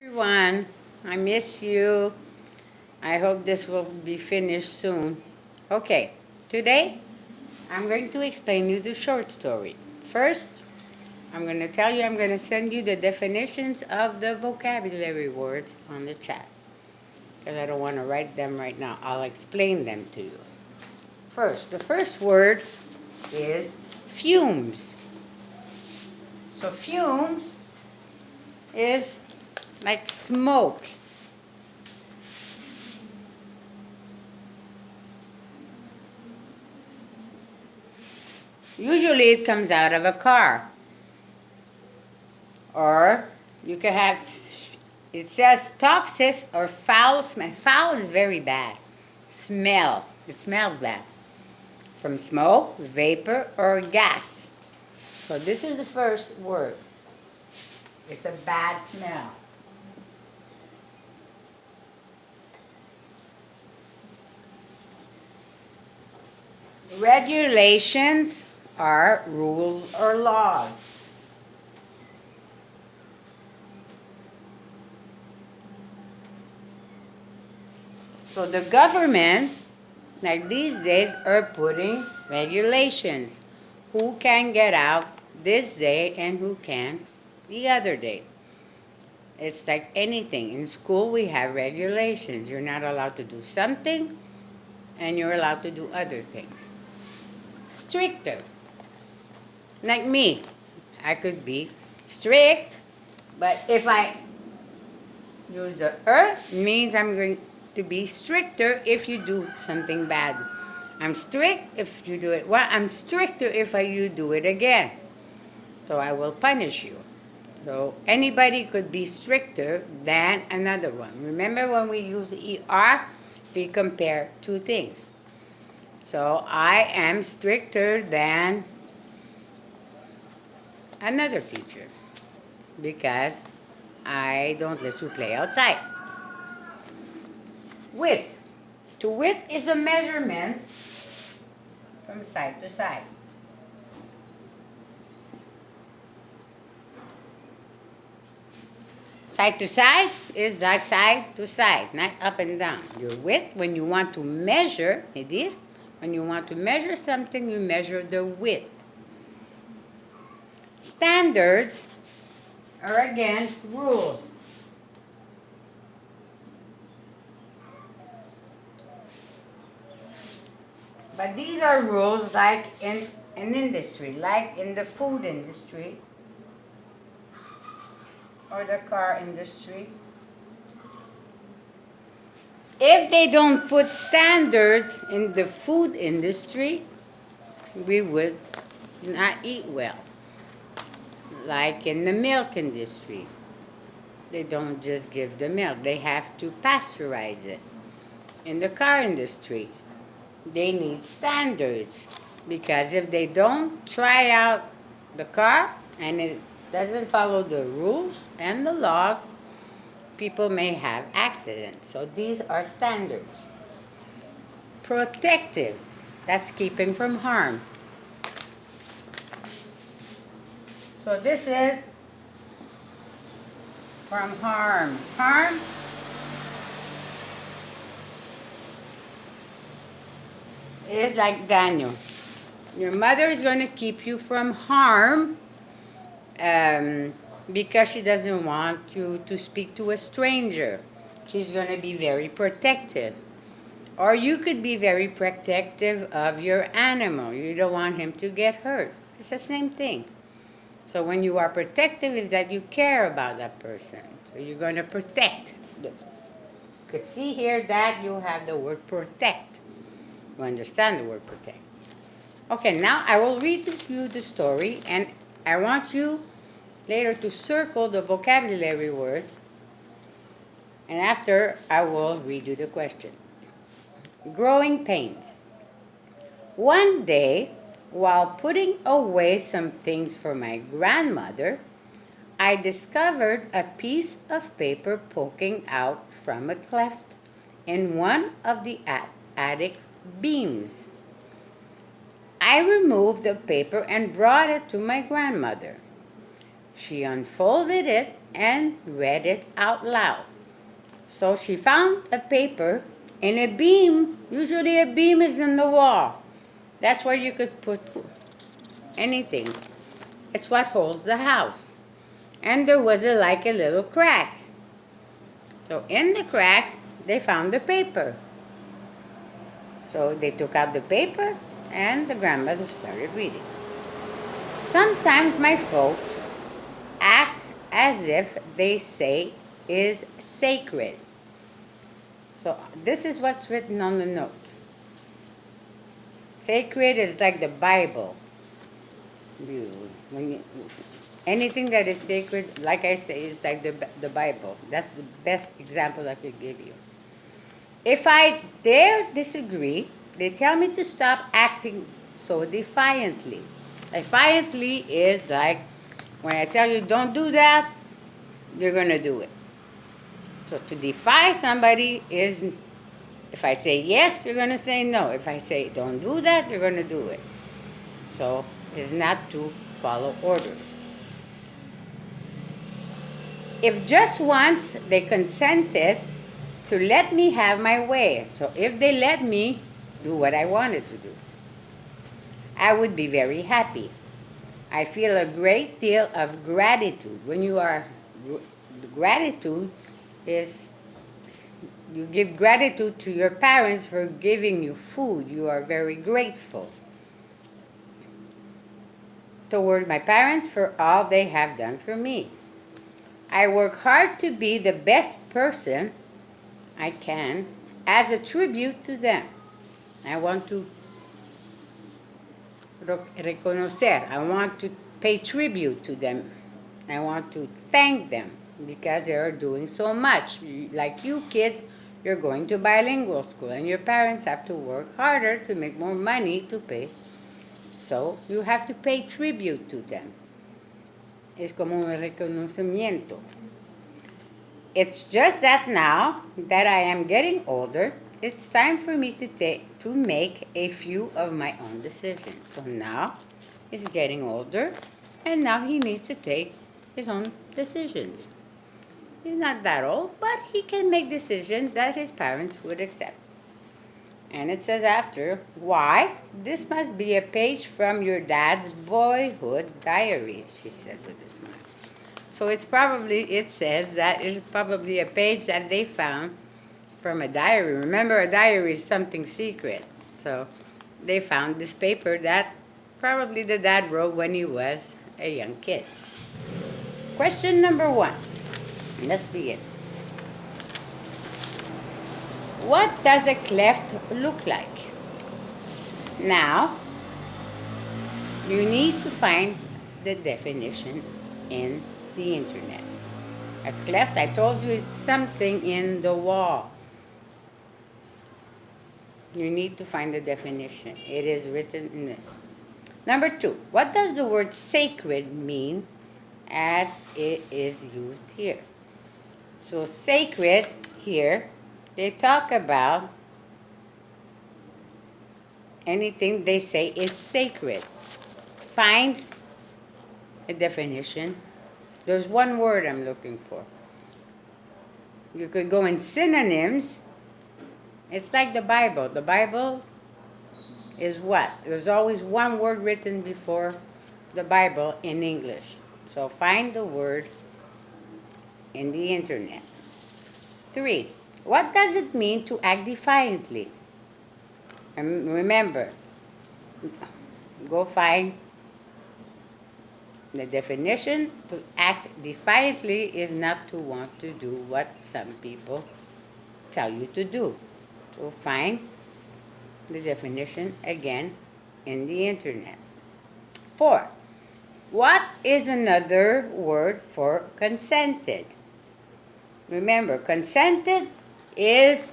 Everyone, I miss you. I hope this will be finished soon. Okay, today I'm going to explain you the short story. First, I'm going to send you the definitions of the vocabulary words on the chat because I don't want to write them right now. I'll explain them to you. First, the first word is fumes. So, fumes is like smoke. Usually it comes out of a car. Or you can have, it says toxic or foul smell. Foul is very bad. Smell. It smells bad. From smoke, vapor, or gas. So this is the first word. It's a bad smell. Regulations are rules or laws. So the government, like these days, are putting regulations. Who can get out this day and who can the other day. It's like anything. In school, we have regulations. You're not allowed to do something, and you're allowed to do other things. Stricter. Like me, I could be strict, but if I use the means I'm going to be stricter if you do something bad. I'm strict if you do it well. I'm stricter if you do it again. So I will punish you. So anybody could be stricter than another one. Remember when we use ER, we compare two things. So I am stricter than another teacher because I don't let you play outside. Width. To width is a measurement from side to side. Side to side is like side to side, not up and down. Your width, when you want to measure, when you want to measure something, you measure the width. Standards are again rules. But these are rules like in an industry, like in the food industry or the car industry. If they don't put standards in the food industry, we would not eat well. Like in the milk industry, they don't just give the milk, they have to pasteurize it. In the car industry, they need standards because if they don't try out the car and it doesn't follow the rules and the laws, people may have accidents. So these are standards. Protective, that's keeping from harm. So this is from harm. Harm is like Daniel. Your mother is going to keep you from harm because she doesn't want you to speak to a stranger. She's going to be very protective. Or you could be very protective of your animal. You don't want him to get hurt. It's the same thing. So when you are protective, is that you care about that person. So you're going to protect. You could see here that you have the word protect. You understand the word protect. Okay, now I will read you the story, and I want you later to circle the vocabulary words, and after I will read you the question. Growing pains. One day, while putting away some things for my grandmother, I discovered a piece of paper poking out from a cleft in one of the attic's beams. I removed the paper and brought it to my grandmother. She unfolded it and read it out loud. So she found a paper and a beam. Usually a beam is in the wall. That's where you could put anything. It's what holds the house. And there was like a little crack. So in the crack, they found the paper. So they took out the paper and the grandmother started reading. Sometimes my folks act as if they say is sacred. So this is what's written on the note. Sacred is like the Bible. Anything that is sacred, like I say, is like the Bible. That's the best example I could give you. If I dare disagree, they tell me to stop acting so defiantly. Defiantly is like when I tell you don't do that, you're going to do it. So to defy somebody is, if I say yes, you're going to say no. If I say don't do that, you're going to do it. So it's not to follow orders. If just once they consented to let me have my way, so if they let me do what I wanted to do, I would be very happy. I feel a great deal of gratitude. When you are, gratitude is, you give gratitude to your parents for giving you food. You are very grateful toward my parents for all they have done for me. I work hard to be the best person I can as a tribute to them. I want to reconocer. I want to pay tribute to them. I want to thank them because they are doing so much. Like you kids, you're going to bilingual school and your parents have to work harder to make more money to pay. So you have to pay tribute to them. Es como un reconocimiento. It's just that now that I am getting older, it's time for me to make a few of my own decisions. So now he's getting older, and now he needs to take his own decisions. He's not that old, but he can make decisions that his parents would accept. And it says after, why? This must be a page from your dad's boyhood diary, she said with a smile. So it says that it's probably a page that they found from a diary. Remember, a diary is something secret. So they found this paper that probably the dad wrote when he was a young kid. Question number 1. Let's begin. What does a cleft look like? Now, you need to find the definition in the internet. A cleft, I told you, it's something in the wall. You need to find the definition. It is written in it. Number 2, what does the word sacred mean as it is used here? So sacred here, they talk about anything they say is sacred. Find a definition. There's one word I'm looking for. You could go in synonyms. It's like the Bible. The Bible is what? There's always one word written before the Bible in English. So find the word in the internet. 3, what does it mean to act defiantly? And remember, go find the definition. To act defiantly is not to want to do what some people tell you to do. So find the definition again in the internet. 4, what is another word for consented? Remember, consented is,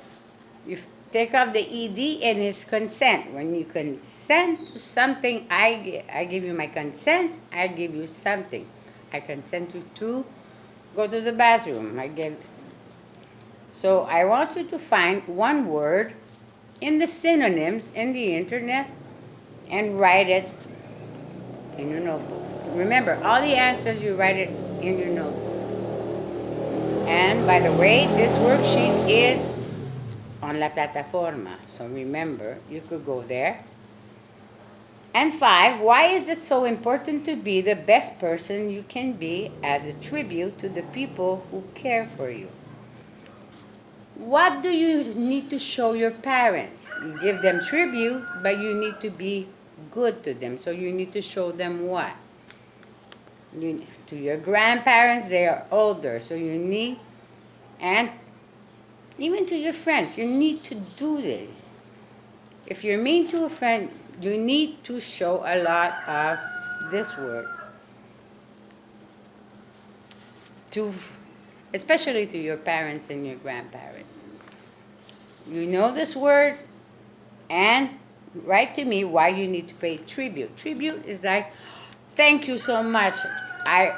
you take off the ed and it's consent. When you consent to something, I give you my consent, I give you something. I consent you to go to the bathroom. So I want you to find one word in the synonyms in the internet and write it in your notebook. remember, all the answers, you write it in your note. And by the way, this worksheet is on La Plataforma. So remember, you could go there. And 5, why is it so important to be the best person you can be as a tribute to the people who care for you? What do you need to show your parents? You give them tribute, but you need to be good to them. So you need to show them what? To your grandparents, they are older. So you need, and even to your friends, you need to do this. If you're mean to a friend, you need to show a lot of this word. Especially to your parents and your grandparents. You know this word, and write to me why you need to pay tribute. Tribute is like, thank you so much. I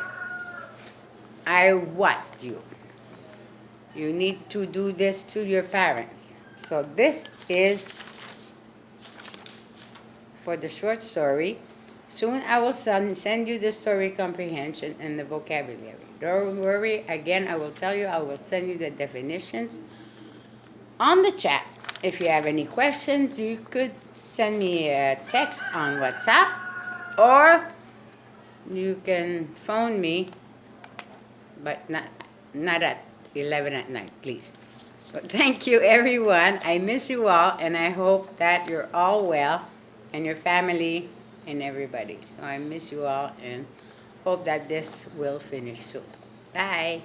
what you. You need to do this to your parents. So this is for the short story. Soon I will send you the story comprehension and the vocabulary. Don't worry, again, I will tell you, I will send you the definitions on the chat. If you have any questions, you could send me a text on WhatsApp, or you can phone me, but not at 11 at night, please. But thank you, everyone. I miss you all, and I hope that you're all well, and your family and everybody. So I miss you all, and hope that this will finish soon. Bye.